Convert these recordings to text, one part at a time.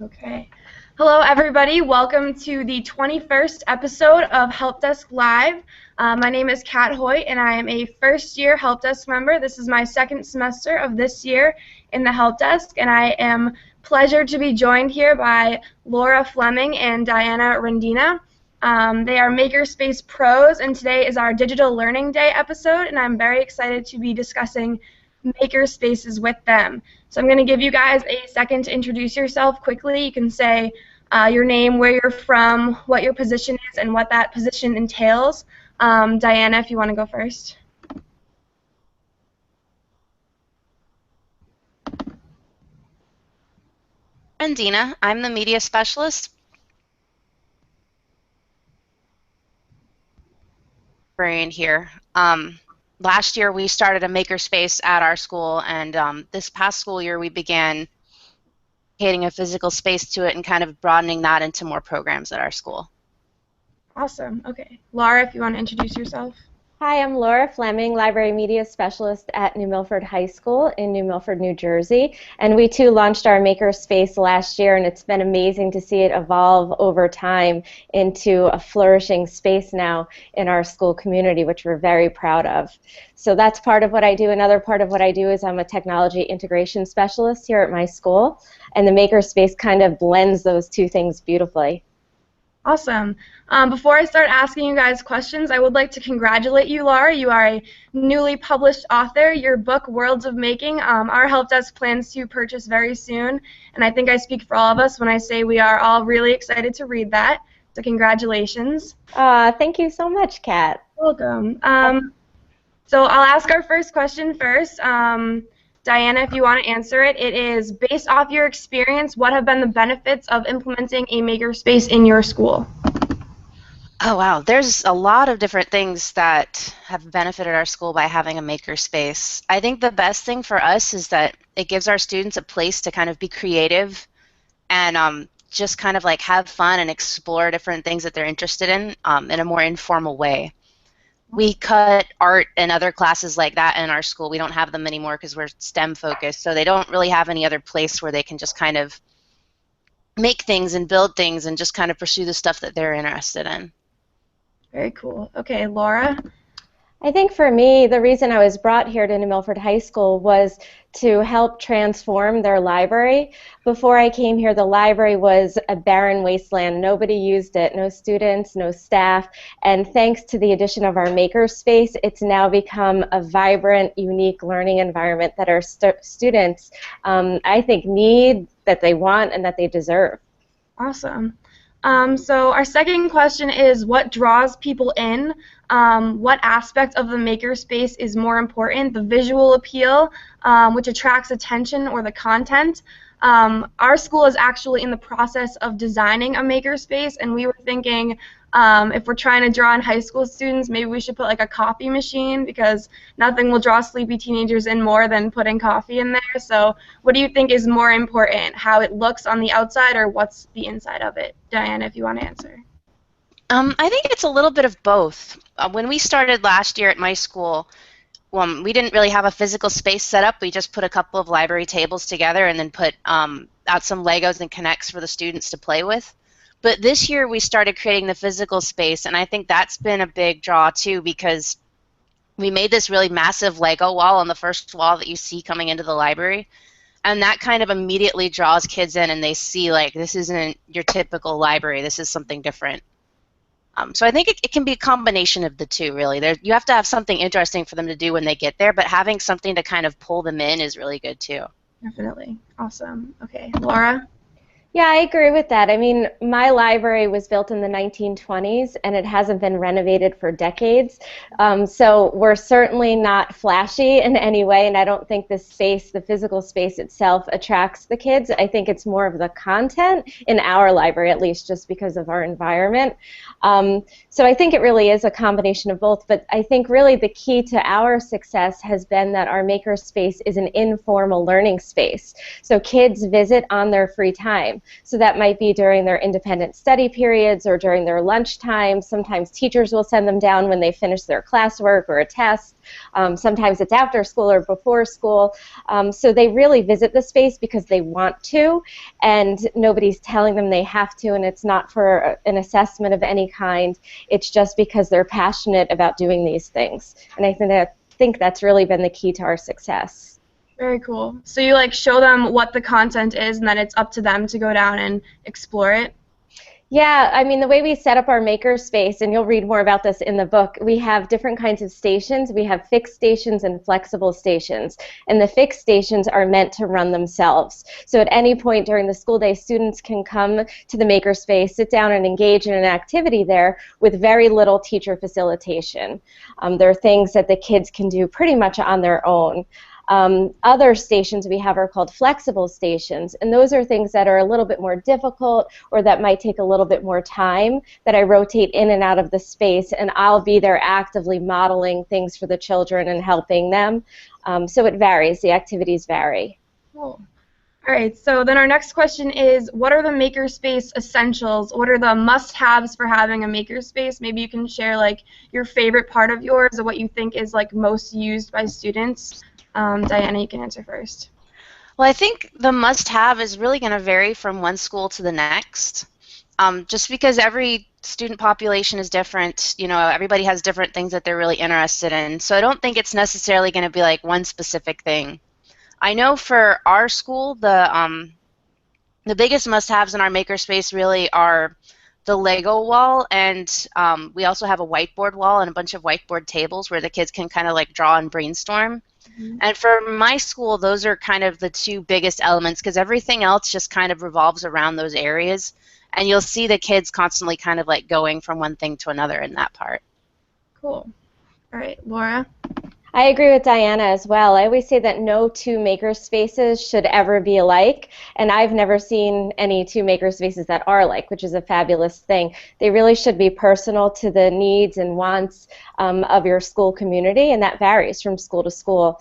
Okay. Hello, everybody. Welcome to the 21st episode of Help Desk Live. My name is Kat Hoyt, and I am a first-year Help Desk member. This is my second semester of this year in the Help Desk, and I am pleasured to be joined here by Lara, Fleming, and Dianna, Rendina. They are makerspace pros, and today is our Digital Learning Day episode, and I'm very excited to be discussing makerspaces with them. So I'm going to give you guys a second to introduce yourself quickly. You can say your name, where you're from, what your position is, and what that position entails. Dianna, if you want to go first. Rendina, I'm the media specialist. Librarian here. Last year we started a makerspace at our school, and this past school year we began creating a physical space to it and kind of broadening that into more programs at our school. Awesome. Okay. Lara, if you want to introduce yourself. Hi, I'm Lara Fleming, Library Media Specialist at New Milford High School in New Milford, New Jersey. And we too launched our makerspace last year, and it's been amazing to see it evolve over time into a flourishing space now in our school community, which we're very proud of. So that's part of what I do. Another part of what I do is I'm a technology integration specialist here at my school, and the makerspace kind of blends those two things beautifully. Awesome. Before I start asking you guys questions, I would like to congratulate you, Lara. You are a newly published author. Your book, Worlds of Making, our help desk plans to purchase very soon, and I think I speak for all of us when I say we are all really excited to read that. So congratulations. Thank you so much, Kat. Welcome. So I'll ask our first question first. Dianna, if you want to answer it, it is, based off your experience, what have been the benefits of implementing a makerspace in your school? Oh wow, there's a lot of different things that have benefited our school by having a makerspace. I think the best thing for us is that it gives our students a place to kind of be creative and just kind of like have fun and explore different things that they're interested in a more informal way. We cut art and other classes like that in our school. We don't have them anymore because we're STEM focused, so they don't really have any other place where they can just kind of make things and build things and just kind of pursue the stuff that they're interested in. Very cool. Okay, Lara? I think for me, the reason I was brought here to New Milford High School was to help transform their library. Before I came here, the library was a barren wasteland. Nobody used it, no students, no staff, and thanks to the addition of our makerspace, it's now become a vibrant, unique learning environment that our students, I think, need, that they want, and that they deserve. Awesome. So our second question is, what draws people in? What aspect of the makerspace is more important, the visual appeal, which attracts attention, or the content? Our school is actually in the process of designing a makerspace, and we were thinking if we're trying to draw in high school students, maybe we should put like a coffee machine, because nothing will draw sleepy teenagers in more than putting coffee in there. So what do you think is more important, how it looks on the outside or what's the inside of it? Dianna, if you want to answer. I think it's a little bit of both. When we started last year at my school, we didn't really have a physical space set up. We just put a couple of library tables together and then put out some Legos and Connects for the students to play with. But this year we started creating the physical space, and I think that's been a big draw too, because we made this really massive Lego wall on the first wall that you see coming into the library, and that kind of immediately draws kids in, and they see like, this isn't your typical library, this is something different. So I think it can be a combination of the two, really. You have to have something interesting for them to do when they get there, but having something to kind of pull them in is really good too. Definitely. Awesome. Okay, Lara? Yeah, I agree with that. I mean, my library was built in the 1920s, and it hasn't been renovated for decades. So we're certainly not flashy in any way, and I don't think the space, the physical space itself, attracts the kids. I think it's more of the content in our library, at least, just because of our environment. So I think it really is a combination of both, but I think really the key to our success has been that our makerspace is an informal learning space. So kids visit on their free time. time. So that might be during their independent study periods or during their lunchtime. Sometimes teachers will send them down when they finish their classwork or a test. Sometimes it's after school or before school. So they really visit the space because they want to, and nobody's telling them they have to, and it's not for an assessment of any kind. It's just because they're passionate about doing these things. And I think that's really been the key to our success. Very cool. So you like show them what the content is, and then it's up to them to go down and explore it? Yeah, I mean, the way we set up our makerspace, and you'll read more about this in the book, we have different kinds of stations. We have fixed stations and flexible stations. And the fixed stations are meant to run themselves. So at any point during the school day, students can come to the makerspace, sit down and engage in an activity there with very little teacher facilitation. There are things that the kids can do pretty much on their own. Other stations we have are called flexible stations, and those are things that are a little bit more difficult or that might take a little bit more time, that I rotate in and out of the space, and I'll be there actively modeling things for the children and helping them. So it varies. The activities vary. Cool. All right, so then our next question is, what are the makerspace essentials? What are the must-haves for having a makerspace? Maybe you can share like your favorite part of yours or what you think is like most used by students. Diana, you can answer first. Well, I think the must-have is really going to vary from one school to the next. Just because every student population is different, you know, everybody has different things that they're really interested in. So I don't think it's necessarily going to be like one specific thing. I know for our school, the biggest must-haves in our makerspace really are the Lego wall, and we also have a whiteboard wall and a bunch of whiteboard tables where the kids can kind of like draw and brainstorm. And for my school, those are kind of the two biggest elements because everything else just kind of revolves around those areas. And you'll see the kids constantly kind of like going from one thing to another in that part. Cool. All right, Laura? I agree with Diana as well. I always say that no two makerspaces should ever be alike, and I've never seen any two makerspaces that are alike, which is a fabulous thing. They really should be personal to the needs and wants of your school community, and that varies from school to school.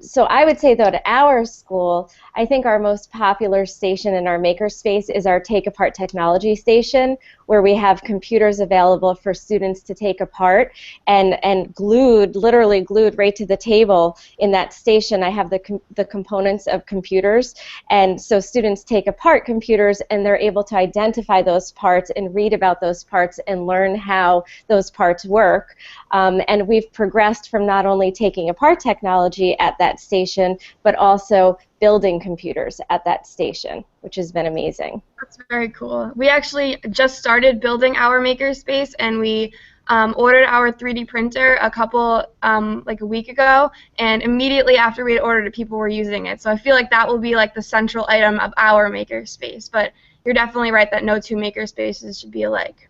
So I would say, though, at our school, I think our most popular station in our makerspace is our Take Apart Technology station, where we have computers available for students to take apart, and glued, literally glued right to the table in that station, I have the components of computers. And so students take apart computers, and they're able to identify those parts and read about those parts and learn how those parts work. And we've progressed from not only taking apart technology at that station, but also building computers at that station, which has been amazing. That's very cool. We actually just started building our makerspace, and we ordered our 3D printer like a week ago, and immediately after we had ordered it, people were using it. So I feel like that will be like the central item of our makerspace. But you're definitely right that no two makerspaces should be alike.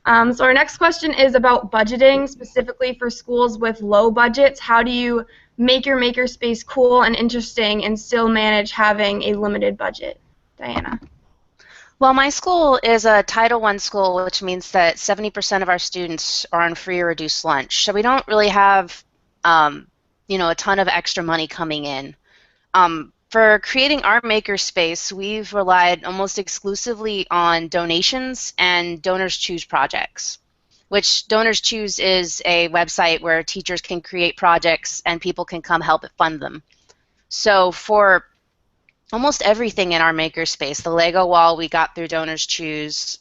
So our next question is about budgeting, specifically for schools with low budgets. How do you make your makerspace cool and interesting and still manage having a limited budget? Diana. Well, my school is a Title I school, which means that 70% of our students are on free or reduced lunch. So we don't really have, you know, a ton of extra money coming in. For creating our makerspace, we've relied almost exclusively on donations and Donors Choose projects, which Donors Choose is a website where teachers can create projects and people can come help fund them. So for almost everything in our makerspace, the Lego wall we got through Donors Choose,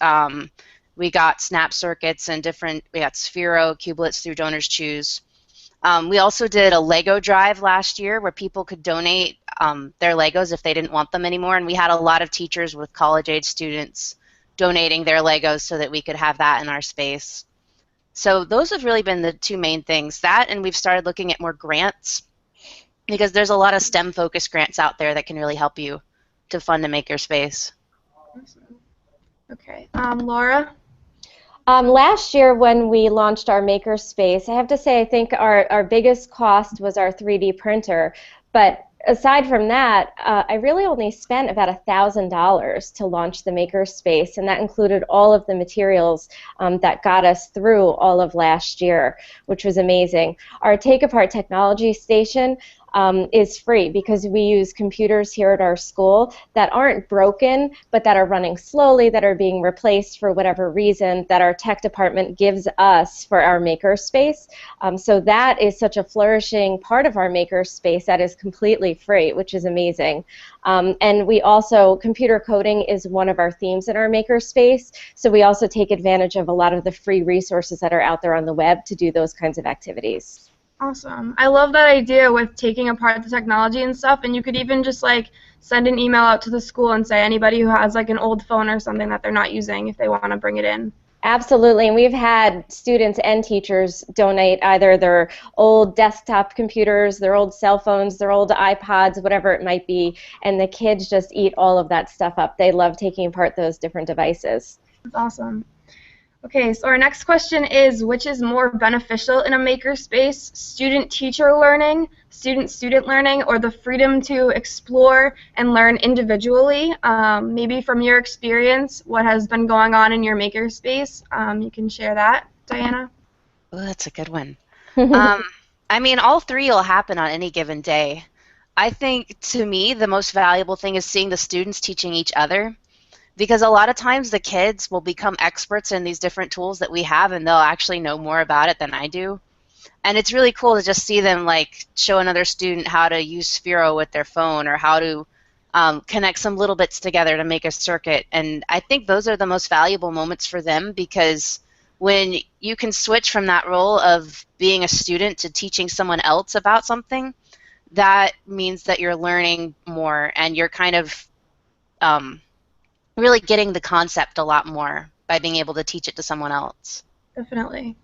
we got snap circuits and we got Sphero, Cubelets through Donors Choose. We also did a Lego drive last year where people could donate their Legos if they didn't want them anymore, and we had a lot of teachers with college-age students donating their Legos so that we could have that in our space. So those have really been the two main things. That, and we've started looking at more grants because there's a lot of STEM-focused grants out there that can really help you to fund a makerspace. Okay, Laura? Last year when we launched our makerspace, I have to say I think our biggest cost was our 3D printer, but aside from that, I really only spent about $1,000 to launch the makerspace, and that included all of the materials that got us through all of last year, which was amazing. Our Take Apart Technology station, is free, because we use computers here at our school that aren't broken, but that are running slowly, that are being replaced for whatever reason, that our tech department gives us for our makerspace. So that is such a flourishing part of our makerspace that is completely free, which is amazing. And we also, computer coding is one of our themes in our makerspace, so we also take advantage of a lot of the free resources that are out there on the web to do those kinds of activities. Awesome. I love that idea with taking apart the technology and stuff, and you could even just like send an email out to the school and say anybody who has like an old phone or something that they're not using, if they want to bring it in. Absolutely, and we've had students and teachers donate either their old desktop computers, their old cell phones, their old iPods, whatever it might be, and the kids just eat all of that stuff up. They love taking apart those different devices. That's awesome. Okay, so our next question is, which is more beneficial in a makerspace, student-teacher learning, student-student learning, or the freedom to explore and learn individually? Maybe from your experience, what has been going on in your makerspace? You can share that, Diana. Oh, that's a good one. I mean, all three will happen on any given day. I think, to me, the most valuable thing is seeing the students teaching each other. Because a lot of times the kids will become experts in these different tools that we have, and they'll actually know more about it than I do. And it's really cool to just see them like show another student how to use Sphero with their phone, or how to connect some little bits together to make a circuit. And I think those are the most valuable moments for them, because when you can switch from that role of being a student to teaching someone else about something, that means that you're learning more, and you're kind of really getting the concept a lot more by being able to teach it to someone else. Definitely.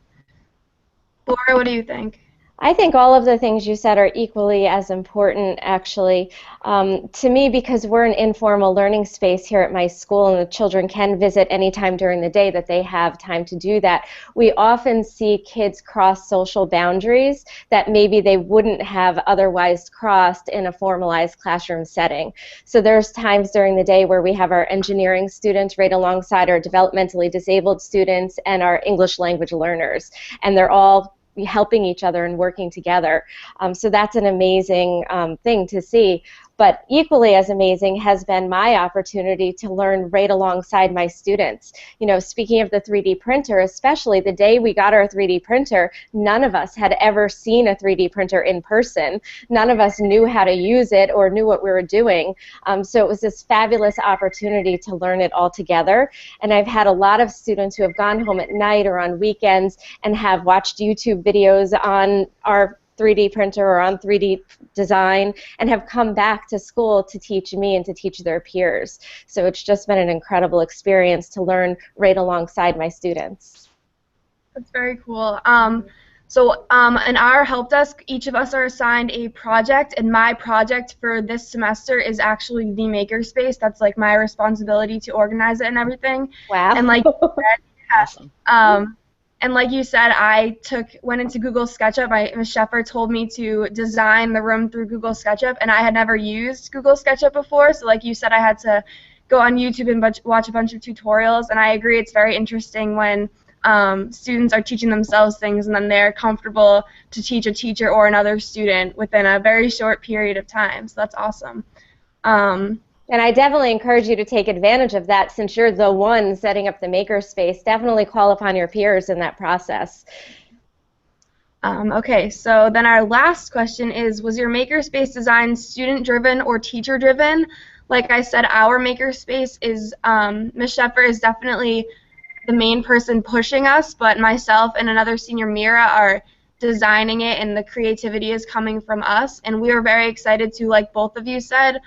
Laura, what do you think? I think all of the things you said are equally as important, actually. To me, because we're an informal learning space here at my school, and the children can visit anytime during the day that they have time to do that, we often see kids cross social boundaries that maybe they wouldn't have otherwise crossed in a formalized classroom setting. So there's times during the day where we have our engineering students right alongside our developmentally disabled students and our English language learners, and they're all helping each other and working together. So that's an amazing thing to see. But equally as amazing has been my opportunity to learn right alongside my students. You know, speaking of the 3D printer, especially the day we got our 3D printer, none of us had ever seen a 3D printer in person. None of us knew how to use it or knew what we were doing. So it was this fabulous opportunity to learn it all together. And I've had a lot of students who have gone home at night or on weekends and have watched YouTube videos on our 3D printer or on 3D design, and have come back to school to teach me and to teach their peers. So it's just been an incredible experience to learn right alongside my students. That's very cool. In our help desk, each of us are assigned a project, and my project for this semester is actually the makerspace. That's like my responsibility to organize it and everything. Wow. And like Awesome. And like you said, I went into Google Sketchup. Ms. Sheffer told me to design the room through Google Sketchup, and I had never used Google Sketchup before. So like you said, I had to go on YouTube and watch a bunch of tutorials, and I agree it's very interesting when students are teaching themselves things and then they're comfortable to teach a teacher or another student within a very short period of time. So that's awesome. And I definitely encourage you to take advantage of that, since you're the one setting up the makerspace. Definitely call upon your peers in that process. Okay, so then our last question is, was your makerspace design student-driven or teacher-driven? Like I said, our makerspace is, Ms. Sheffer is definitely the main person pushing us, but myself and another senior, Mira, are designing it, and the creativity is coming from us, and we are very excited to, like both of you said,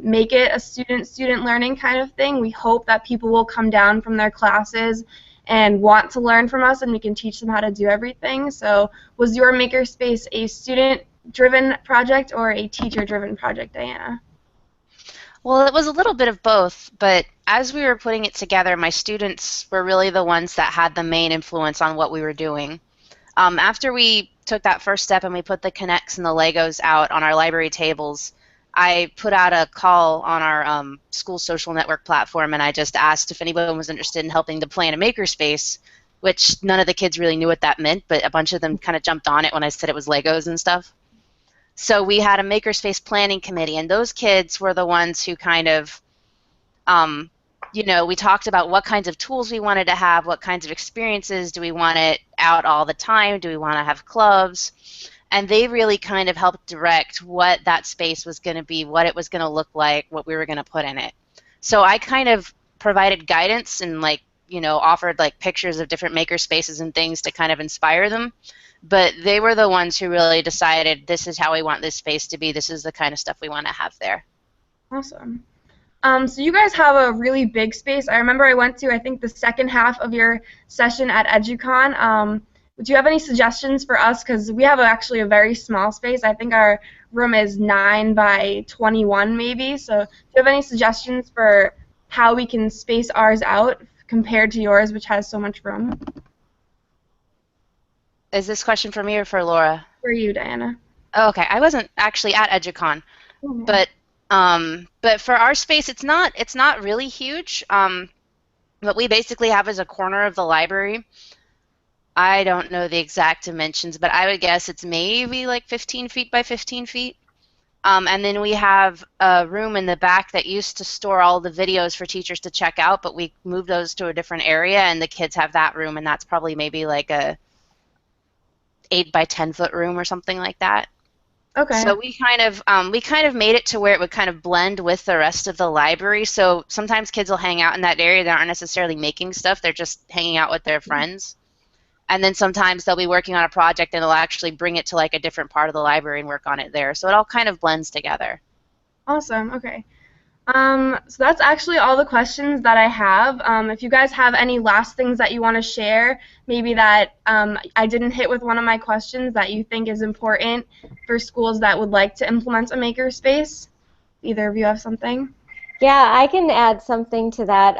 make it a student-student learning kind of thing. We hope that people will come down from their classes and want to learn from us, and we can teach them how to do everything. So was your makerspace a student-driven project or a teacher-driven project, Diana? Well, it was a little bit of both, but as we were putting it together, my students were really the ones that had the main influence on what we were doing. After we took that first step and we put the Connects and the Legos out on our library tables, I put out a call on our school social network platform, and I just asked if anyone was interested in helping to plan a makerspace, which none of the kids really knew what that meant, but a bunch of them kind of jumped on it when I said it was Legos and stuff. So we had a makerspace planning committee, and those kids were the ones who kind of, we talked about what kinds of tools we wanted to have, what kinds of experiences, do we want it out all the time, do we want to have clubs, and they really kind of helped direct what that space was going to be, what it was going to look like, what we were going to put in it. So I kind of provided guidance and offered pictures of different maker spaces and things to kind of inspire them. But they were the ones who really decided, this is how we want this space to be, this is the kind of stuff we want to have there. Awesome. So you guys have a really big space. I remember I went to, I think, the second half of your session at EduCon. Do you have any suggestions for us? Because we have actually a very small space. I think our room is 9 by 21 maybe. So do you have any suggestions for how we can space ours out compared to yours, which has so much room? Is this question for me or for Laura? For you, Diana. Oh, okay. I wasn't actually at EduCon, but for our space, it's not really huge. What we basically have is a corner of the library. I don't know the exact dimensions, but I would guess it's maybe like 15 feet by 15 feet. And then we have a room in the back that used to store all the videos for teachers to check out, but we moved those to a different area, and the kids have that room, and that's probably maybe like a 8 by 10 foot room or something like that. Okay. So we kind of made it to where it would kind of blend with the rest of the library. So sometimes kids will hang out in that area. They aren't necessarily making stuff. They're just hanging out with their friends. And then sometimes they'll be working on a project and they'll actually bring it to like a different part of the library and work on it there. So it all kind of blends together. Awesome. Okay. So that's actually all the questions that I have. If you guys have any last things that you want to share, maybe that I didn't hit with one of my questions that you think is important for schools that would like to implement a makerspace, either of you have something? Yeah, I can add something to that.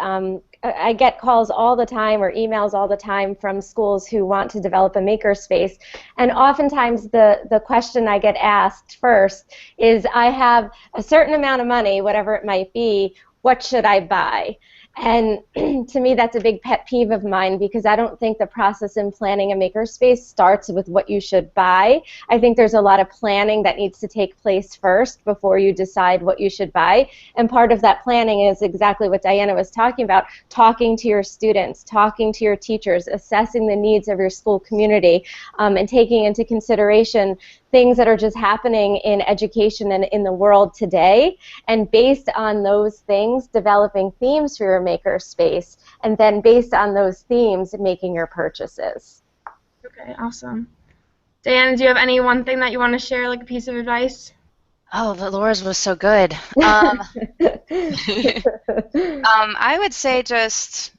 I get calls all the time or emails all the time from schools who want to develop a makerspace, and oftentimes the question I get asked first is, I have a certain amount of money, whatever it might be, what should I buy? And to me, that's a big pet peeve of mine, because I don't think the process in planning a makerspace starts with what you should buy. I think there's a lot of planning that needs to take place first before you decide what you should buy. And part of that planning is exactly what Diana was talking about, talking to your students, talking to your teachers, assessing the needs of your school community, and taking into consideration things that are just happening in education and in the world today, and based on those things, developing themes for your makerspace, and then based on those themes, making your purchases. Okay, awesome. Diana, do you have any one thing that you want to share, like a piece of advice? Oh, the Laura's was so good. I would say just,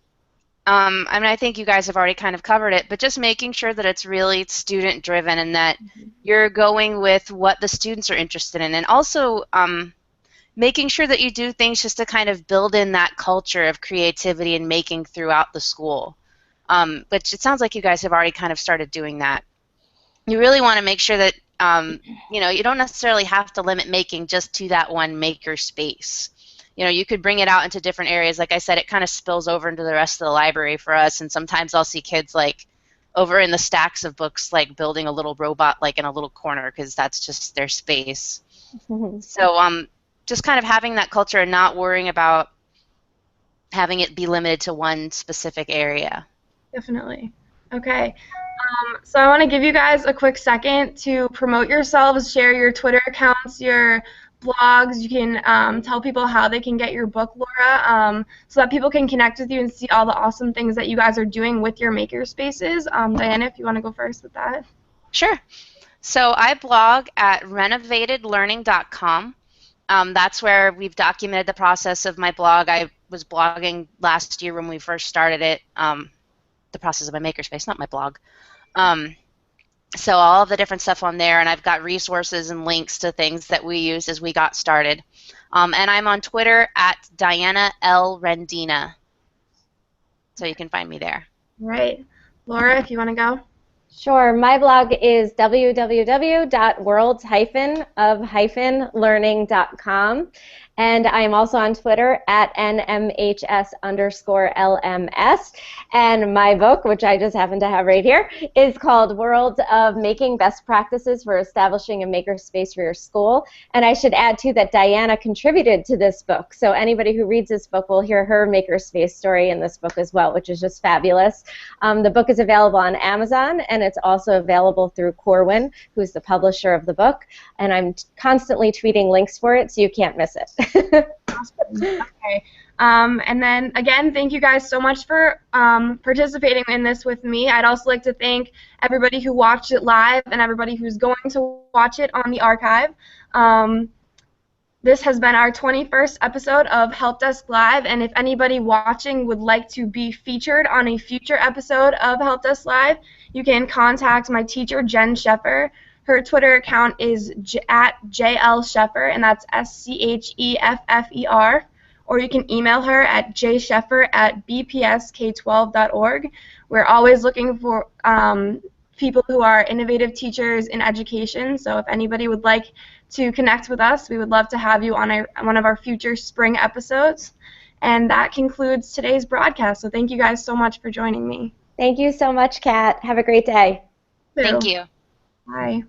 I think you guys have already kind of covered it, but just making sure that it's really student-driven and that you're going with what the students are interested in, and also making sure that you do things just to kind of build in that culture of creativity and making throughout the school, which it sounds like you guys have already kind of started doing that. You really want to make sure that you don't necessarily have to limit making just to that one maker space. You could bring it out into different areas. Like I said, it kind of spills over into the rest of the library for us, and sometimes I'll see kids like over in the stacks of books like building a little robot like in a little corner, because that's just their space. So just kind of having that culture and not worrying about having it be limited to one specific area. Definitely. Okay. So I want to give you guys a quick second to promote yourselves, share your Twitter accounts, your blogs. You can tell people how they can get your book, Laura, so that people can connect with you and see all the awesome things that you guys are doing with your makerspaces. Diana, if you want to go first with that. Sure. So I blog at renovatedlearning.com. That's where we've documented the process of my blog. I was blogging last year when we first started it, the process of my makerspace, not my blog. So all of the different stuff on there, and I've got resources and links to things that we used as we got started. And I'm on Twitter at Dianna L. Rendina. So you can find me there. Right. Laura, if you want to go. Sure. My blog is www.worlds-of-learning.com. And I'm also on Twitter at NMHS_LMS. And my book, which I just happen to have right here, is called World of Making: Best Practices for Establishing a Makerspace for Your School. And I should add, too, that Dianna contributed to this book. So anybody who reads this book will hear her makerspace story in this book as well, which is just fabulous. The book is available on Amazon, and it's also available through Corwin, who's the publisher of the book. And I'm constantly tweeting links for it, so you can't miss it. Awesome. Okay. And then, again, thank you guys so much for participating in this with me. I'd also like to thank everybody who watched it live and everybody who's going to watch it on the archive. This has been our 21st episode of Help Desk Live, and if anybody watching would like to be featured on a future episode of Help Desk Live, you can contact my teacher, Jen Sheffer. Her Twitter account is at JLSheffer, and that's SCHEFFER. Or you can email her at jsheffer@bpsk12.org. We're always looking for people who are innovative teachers in education, so if anybody would like to connect with us, we would love to have you on one of our future spring episodes. And that concludes today's broadcast, so thank you guys so much for joining me. Thank you so much, Kat. Have a great day. Thank you. Bye.